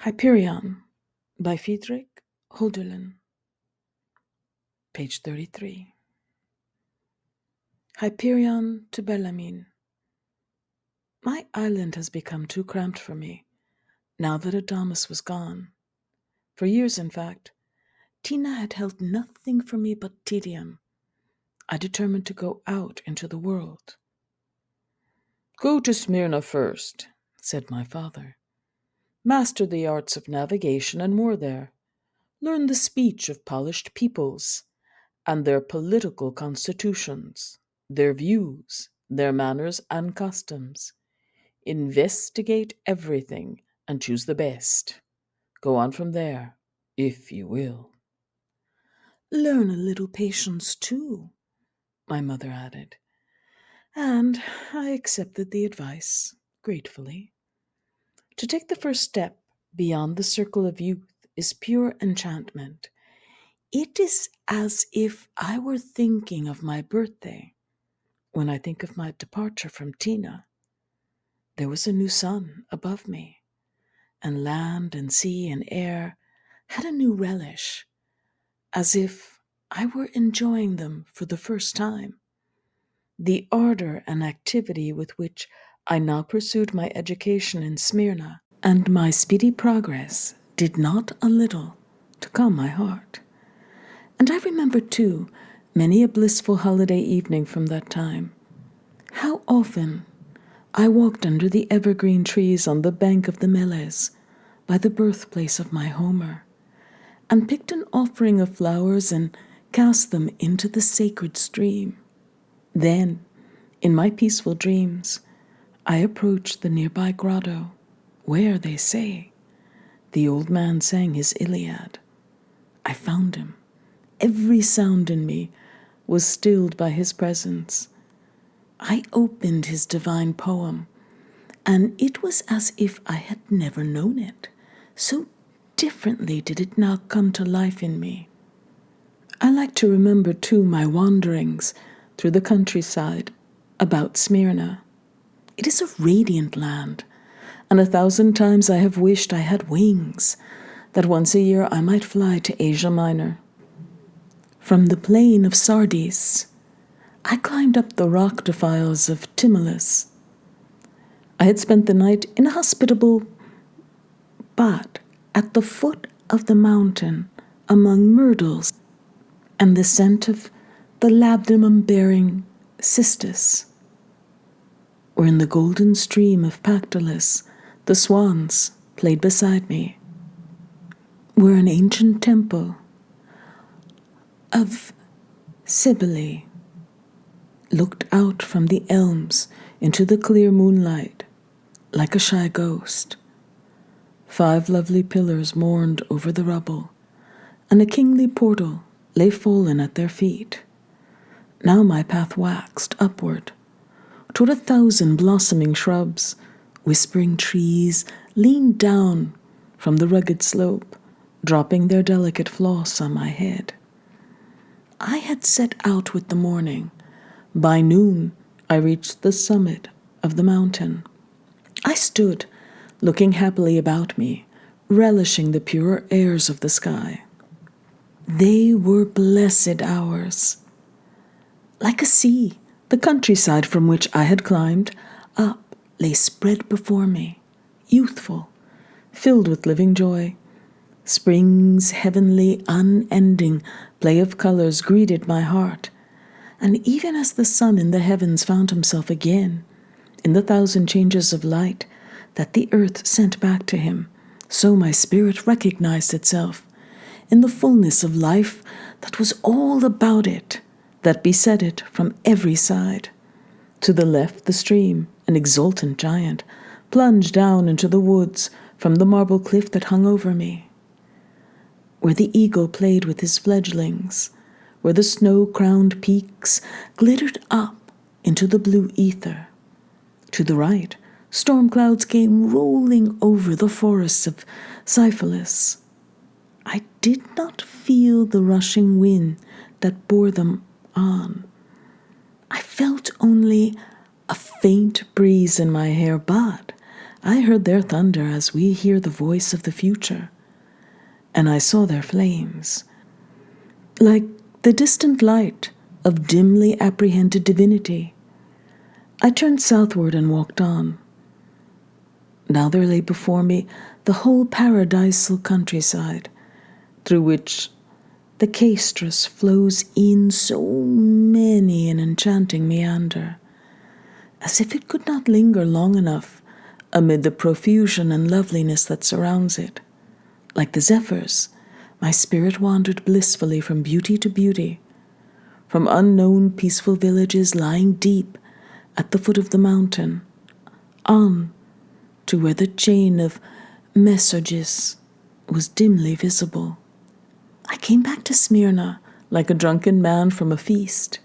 Hyperion by Friedrich Hölderlin, page 33. Hyperion to Bellarmine. My island has become too cramped for me, now that Adamas was gone. For years, in fact, Tina had held nothing for me but tedium. I determined to go out into the world. "Go to Smyrna first," said my father. "Master the arts of navigation and moor there. Learn the speech of polished peoples, and their political constitutions, their views, their manners and customs. Investigate everything and choose the best. Go on from there, if you will." "Learn a little patience, too," my mother added, and I accepted the advice gratefully. To take the first step beyond the circle of youth is pure enchantment. It is as if I were thinking of my birthday when I think of my departure from Tina. There was a new sun above me, and land and sea and air had a new relish, as if I were enjoying them for the first time. The ardor and activity with which I now pursued my education in Smyrna and my speedy progress did not a little to calm my heart. And I remember, too, many a blissful holiday evening from that time. How often I walked under the evergreen trees on the bank of the Meles, by the birthplace of my Homer, and picked an offering of flowers and cast them into the sacred stream. Then, in my peaceful dreams, I approached the nearby grotto, where, they say, the old man sang his Iliad. I found him. Every sound in me was stilled by his presence. I opened his divine poem, and it was as if I had never known it. So differently did it now come to life in me. I like to remember, too, my wanderings through the countryside about Smyrna. It is a radiant land, and 1,000 times I have wished I had wings, that once a year I might fly to Asia Minor. From the plain of Sardis, I climbed up the rock defiles of Tymolus. I had spent the night in a hospitable but at the foot of the mountain among myrtles and the scent of the labdanum-bearing cistus, where in the golden stream of Pactolus the swans played beside me, where an ancient temple of Cybele looked out from the elms into the clear moonlight like a shy ghost. 5 lovely pillars mourned over the rubble, and a kingly portal lay fallen at their feet. Now my path waxed upward toward 1,000 blossoming shrubs. Whispering trees leaned down from the rugged slope, dropping their delicate floss on my head. I had set out with the morning. By noon, I reached the summit of the mountain. I stood, looking happily about me, relishing the pure airs of the sky. They were blessed hours. Like a sea, the countryside from which I had climbed up lay spread before me, youthful, filled with living joy. Spring's heavenly, unending play of colors greeted my heart, and even as the sun in the heavens found himself again in the 1,000 changes of light that the earth sent back to him, so my spirit recognized itself in the fullness of life that was all about it, that beset it from every side. To the left, the stream, an exultant giant, plunged down into the woods from the marble cliff that hung over me, where the eagle played with his fledglings, where the snow-crowned peaks glittered up into the blue ether. To the right, storm clouds came rolling over the forests of Syphilis. I did not feel the rushing wind that bore them on. I felt only a faint breeze in my hair, but I heard their thunder as we hear the voice of the future, and I saw their flames, like the distant light of dimly apprehended divinity. I turned southward and walked on. Now there lay before me the whole paradisal countryside, through which the Castrus flows in so many an enchanting meander, as if it could not linger long enough amid the profusion and loveliness that surrounds it. Like the zephyrs, my spirit wandered blissfully from beauty to beauty, from unknown peaceful villages lying deep at the foot of the mountain, on to where the chain of Mesogis was dimly visible. I came back to Smyrna like a drunken man from a feast.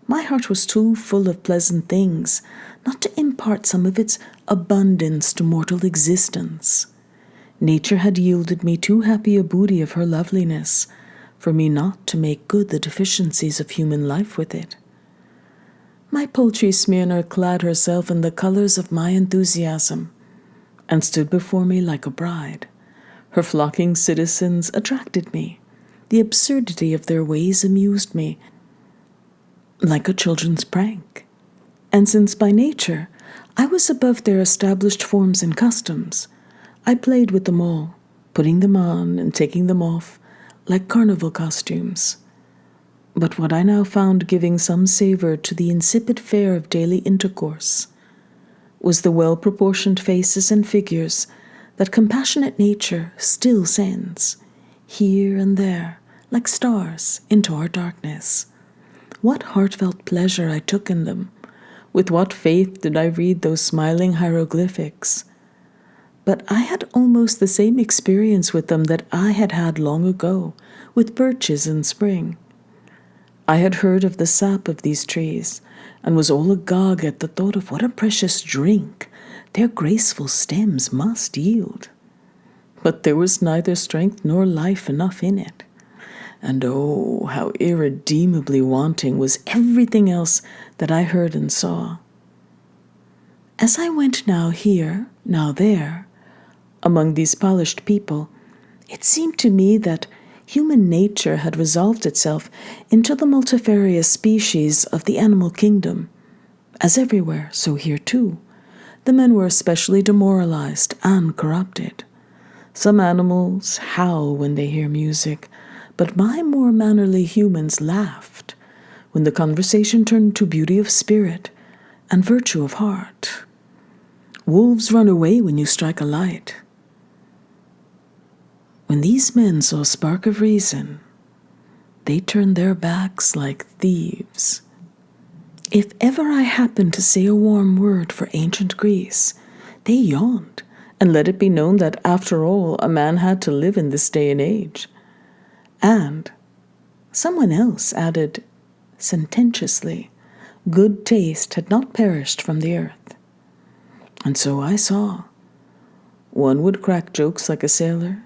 My heart was too full of pleasant things not to impart some of its abundance to mortal existence. Nature had yielded me too happy a booty of her loveliness for me not to make good the deficiencies of human life with it. My paltry Smyrna clad herself in the colors of my enthusiasm and stood before me like a bride. Her flocking citizens attracted me. The absurdity of their ways amused me, like a children's prank. And since by nature I was above their established forms and customs, I played with them all, putting them on and taking them off, like carnival costumes. But what I now found giving some savor to the insipid fare of daily intercourse was the well-proportioned faces and figures that compassionate nature still sends, here and there, like stars, into our darkness. What heartfelt pleasure I took in them! With what faith did I read those smiling hieroglyphics! But I had almost the same experience with them that I had had long ago with birches in spring. I had heard of the sap of these trees, and was all agog at the thought of what a precious drink their graceful stems must yield. But there was neither strength nor life enough in it. And oh, how irredeemably wanting was everything else that I heard and saw. As I went now here, now there, among these polished people, it seemed to me that human nature had resolved itself into the multifarious species of the animal kingdom. As everywhere, so here too, the men were especially demoralized and corrupted. Some animals howl when they hear music, but my more mannerly humans laughed when the conversation turned to beauty of spirit and virtue of heart. Wolves run away when you strike a light. When these men saw a spark of reason, they turned their backs like thieves. If ever I happened to say a warm word for ancient Greece, they yawned and let it be known that, after all, a man had to live in this day and age. And someone else added sententiously, good taste had not perished from the earth. And so I saw. One would crack jokes like a sailor,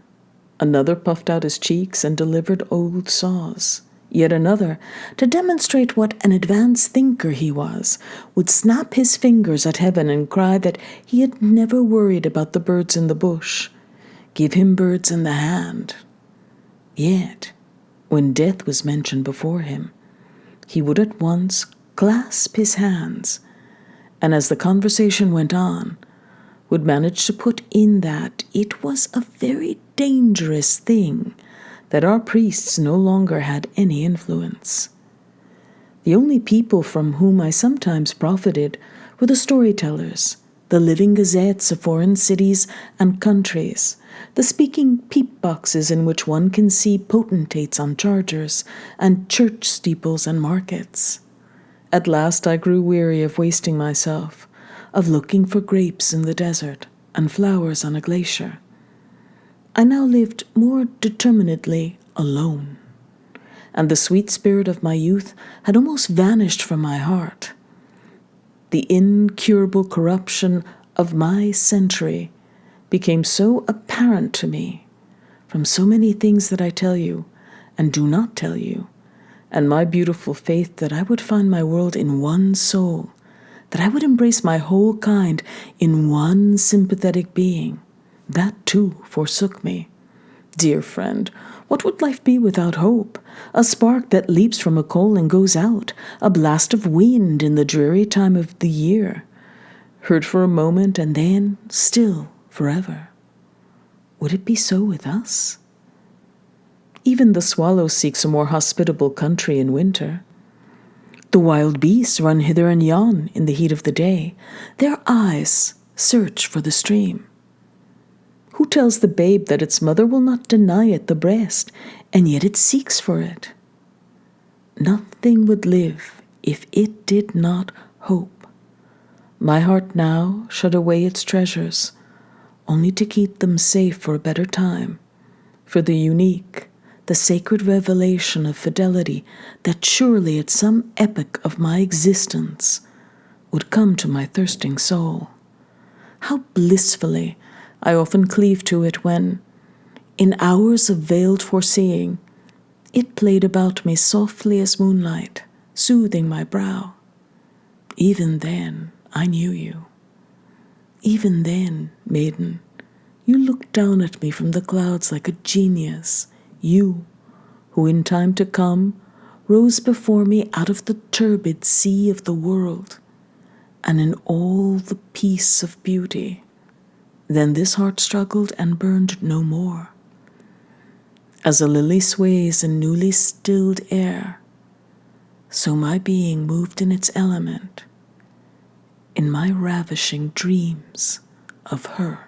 another puffed out his cheeks and delivered old saws. Yet another, to demonstrate what an advanced thinker he was, would snap his fingers at heaven and cry that he had never worried about the birds in the bush. Give him birds in the hand. Yet, when death was mentioned before him, he would at once clasp his hands, and as the conversation went on, would manage to put in that it was a very dangerous thing that our priests no longer had any influence. The only people from whom I sometimes profited were the storytellers, the living gazettes of foreign cities and countries, the speaking peep boxes in which one can see potentates on chargers and church steeples and markets. At last I grew weary of wasting myself, of looking for grapes in the desert and flowers on a glacier. I now lived more determinedly alone, and the sweet spirit of my youth had almost vanished from my heart. The incurable corruption of my century became so apparent to me from so many things that I tell you and do not tell you, and my beautiful faith that I would find my world in one soul, that I would embrace my whole kind in one sympathetic being. That too forsook me. Dear friend, what would life be without hope? A spark that leaps from a coal and goes out, a blast of wind in the dreary time of the year, heard for a moment and then still forever. Would it be so with us? Even the swallow seeks a more hospitable country in winter. The wild beasts run hither and yon in the heat of the day. Their eyes search for the stream. Who tells the babe that its mother will not deny it the breast, and yet it seeks for it? Nothing would live if it did not hope. My heart now shut away its treasures, only to keep them safe for a better time, for the unique, the sacred revelation of fidelity that surely at some epoch of my existence would come to my thirsting soul. How blissfully I often cleave to it when, in hours of veiled foreseeing, it played about me softly as moonlight, soothing my brow. Even then I knew you. Even then, maiden, you looked down at me from the clouds like a genius, you, who in time to come rose before me out of the turbid sea of the world, and in all the peace of beauty. Then this heart struggled and burned no more. As a lily sways in newly stilled air, so my being moved in its element, in my ravishing dreams of her.